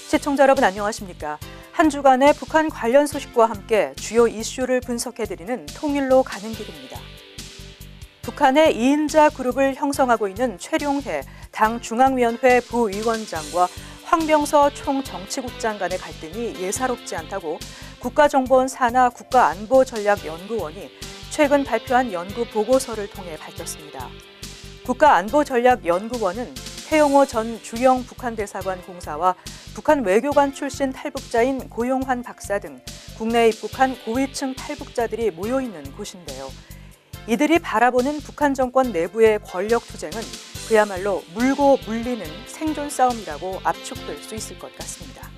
시청자 여러분 안녕하십니까? 한 주간의 북한 관련 소식과 함께 주요 이슈를 분석해드리는 통일로 가는 길입니다. 북한의 2인자 그룹을 형성하고 있는 최룡해 당 중앙위원회 부위원장과 황병서 총정치국장 간의 갈등이 예사롭지 않다고 국가정보원 산하 국가안보전략연구원이 최근 발표한 연구 보고서를 통해 밝혔습니다. 국가안보전략연구원은 태용호 전 주영 북한대사관 공사와 북한 외교관 출신 탈북자인 고용환 박사 등 국내에 입국한 고위층 탈북자들이 모여 있는 곳인데요. 이들이 바라보는 북한 정권 내부의 권력 투쟁은 그야말로 물고 물리는 생존 싸움이라고 압축될 수 있을 것 같습니다.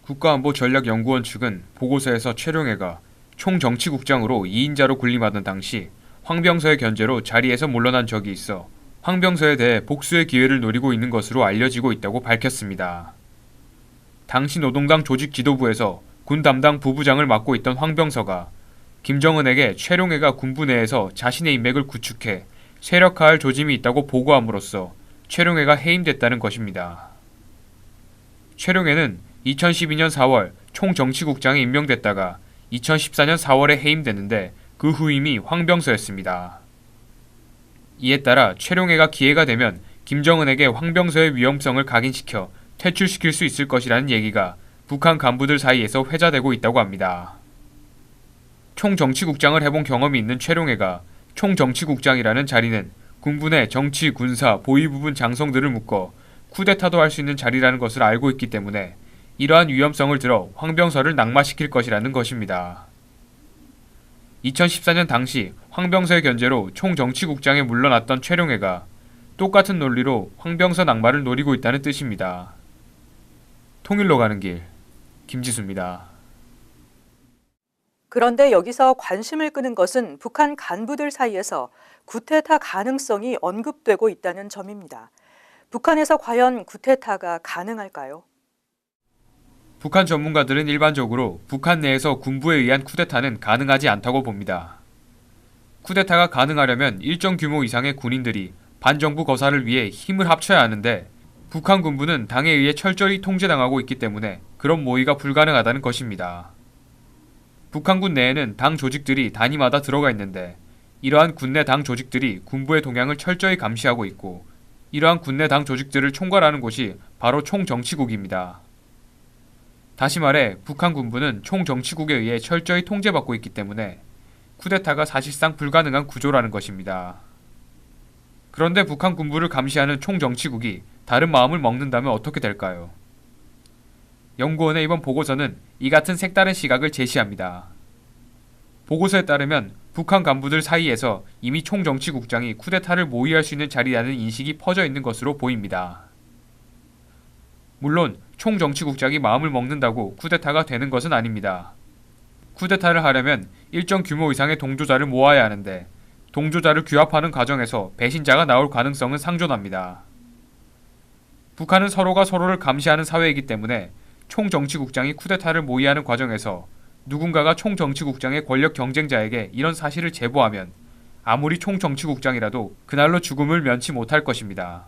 국가안보전략연구원 측은 보고서에서 최룡해가 총정치국장으로 2인자로 군림하던 당시 황병서의 견제로 자리에서 물러난 적이 있어 황병서에 대해 복수의 기회를 노리고 있는 것으로 알려지고 있다고 밝혔습니다. 당시 노동당 조직 지도부에서 군 담당 부부장을 맡고 있던 황병서가 김정은에게 최룡해가 군부 내에서 자신의 인맥을 구축해 세력화할 조짐이 있다고 보고함으로써 최룡해가 해임됐다는 것입니다. 최룡해는 2012년 4월 총정치국장에 임명됐다가 2014년 4월에 해임됐는데 그 후임이 황병서였습니다. 이에 따라 최룡해가 기회가 되면 김정은에게 황병서의 위험성을 각인시켜 퇴출시킬 수 있을 것이라는 얘기가 북한 간부들 사이에서 회자되고 있다고 합니다. 총정치국장을 해본 경험이 있는 최룡해가 총정치국장이라는 자리는 군부 내 정치, 군사, 보위 부분 장성들을 묶어 쿠데타도 할 수 있는 자리라는 것을 알고 있기 때문에 이러한 위험성을 들어 황병서를 낙마시킬 것이라는 것입니다. 2014년 당시 황병서의 견제로 총정치국장에 물러났던 최룡해가 똑같은 논리로 황병서 낙마를 노리고 있다는 뜻입니다. 통일로 가는 길, 김지수입니다. 그런데 여기서 관심을 끄는 것은 북한 간부들 사이에서 쿠데타 가능성이 언급되고 있다는 점입니다. 북한에서 과연 쿠데타가 가능할까요? 북한 전문가들은 일반적으로 북한 내에서 군부에 의한 쿠데타는 가능하지 않다고 봅니다. 쿠데타가 가능하려면 일정 규모 이상의 군인들이 반정부 거사를 위해 힘을 합쳐야 하는데 북한 군부는 당에 의해 철저히 통제당하고 있기 때문에 그런 모의가 불가능하다는 것입니다. 북한군 내에는 당 조직들이 단위마다 들어가 있는데 이러한 군내 당 조직들이 군부의 동향을 철저히 감시하고 있고 이러한 군내 당 조직들을 총괄하는 곳이 바로 총정치국입니다. 다시 말해 북한 군부는 총정치국에 의해 철저히 통제받고 있기 때문에 쿠데타가 사실상 불가능한 구조라는 것입니다. 그런데 북한 군부를 감시하는 총정치국이 다른 마음을 먹는다면 어떻게 될까요? 연구원의 이번 보고서는 이 같은 색다른 시각을 제시합니다. 보고서에 따르면 북한 간부들 사이에서 이미 총정치국장이 쿠데타를 모의할 수 있는 자리라는 인식이 퍼져 있는 것으로 보입니다. 물론 총정치국장이 마음을 먹는다고 쿠데타가 되는 것은 아닙니다. 쿠데타를 하려면 일정 규모 이상의 동조자를 모아야 하는데 동조자를 규합하는 과정에서 배신자가 나올 가능성은 상존합니다. 북한은 서로가 서로를 감시하는 사회이기 때문에 총정치국장이 쿠데타를 모의하는 과정에서 누군가가 총정치국장의 권력 경쟁자에게 이런 사실을 제보하면 아무리 총정치국장이라도 그날로 죽음을 면치 못할 것입니다.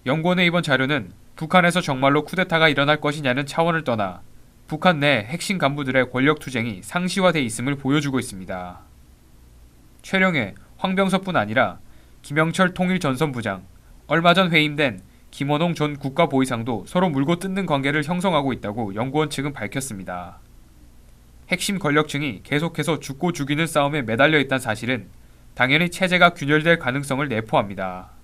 연구원의 이번 자료는 북한에서 정말로 쿠데타가 일어날 것이냐는 차원을 떠나 북한 내 핵심 간부들의 권력 투쟁이 상시화돼 있음을 보여주고 있습니다. 최룡해, 황병서뿐 아니라 김영철 통일전선부장, 얼마 전 해임된 김원홍 전 국가보위상도 서로 물고 뜯는 관계를 형성하고 있다고 연구원 측은 밝혔습니다. 핵심 권력층이 계속해서 죽고 죽이는 싸움에 매달려 있다는 사실은 당연히 체제가 균열될 가능성을 내포합니다.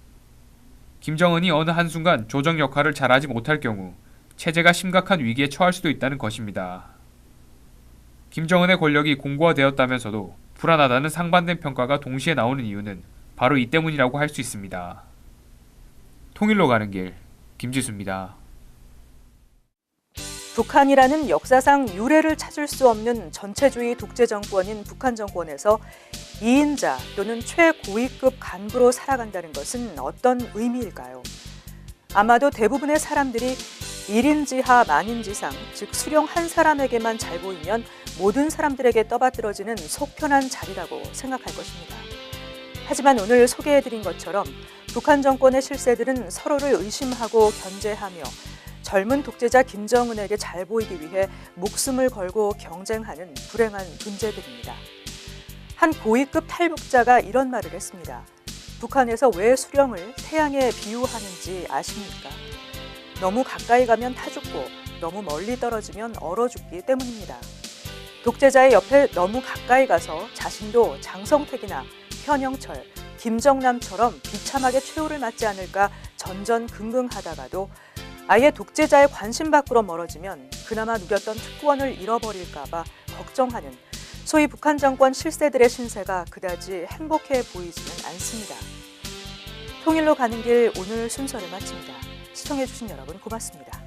김정은이 어느 한순간 조정 역할을 잘하지 못할 경우 체제가 심각한 위기에 처할 수도 있다는 것입니다. 김정은의 권력이 공고화되었다면서도 불안하다는 상반된 평가가 동시에 나오는 이유는 바로 이 때문이라고 할 수 있습니다. 통일로 가는 길, 김지수입니다. 북한이라는 역사상 유례를 찾을 수 없는 전체주의 독재 정권인 북한 정권에서 2인자 또는 최고위급 간부로 살아간다는 것은 어떤 의미일까요? 아마도 대부분의 사람들이 1인지하 만인지상, 즉 수령 한 사람에게만 잘 보이면 모든 사람들에게 떠받들어지는 속 편한 자리라고 생각할 것입니다. 하지만 오늘 소개해드린 것처럼 북한 정권의 실세들은 서로를 의심하고 견제하며 젊은 독재자 김정은에게 잘 보이기 위해 목숨을 걸고 경쟁하는 불행한 존재들입니다. 한 고위급 탈북자가 이런 말을 했습니다. 북한에서 왜 수령을 태양에 비유하는지 아십니까? 너무 가까이 가면 타 죽고 너무 멀리 떨어지면 얼어 죽기 때문입니다. 독재자의 옆에 너무 가까이 가서 자신도 장성택이나 현영철, 김정남처럼 비참하게 최후를 맞지 않을까 전전긍긍하다가도 아예 독재자의 관심 밖으로 멀어지면 그나마 누렸던 특권을 잃어버릴까 봐 걱정하는 소위 북한 정권 실세들의 신세가 그다지 행복해 보이지는 않습니다. 통일로 가는 길 오늘 순서를 마칩니다. 시청해주신 여러분 고맙습니다.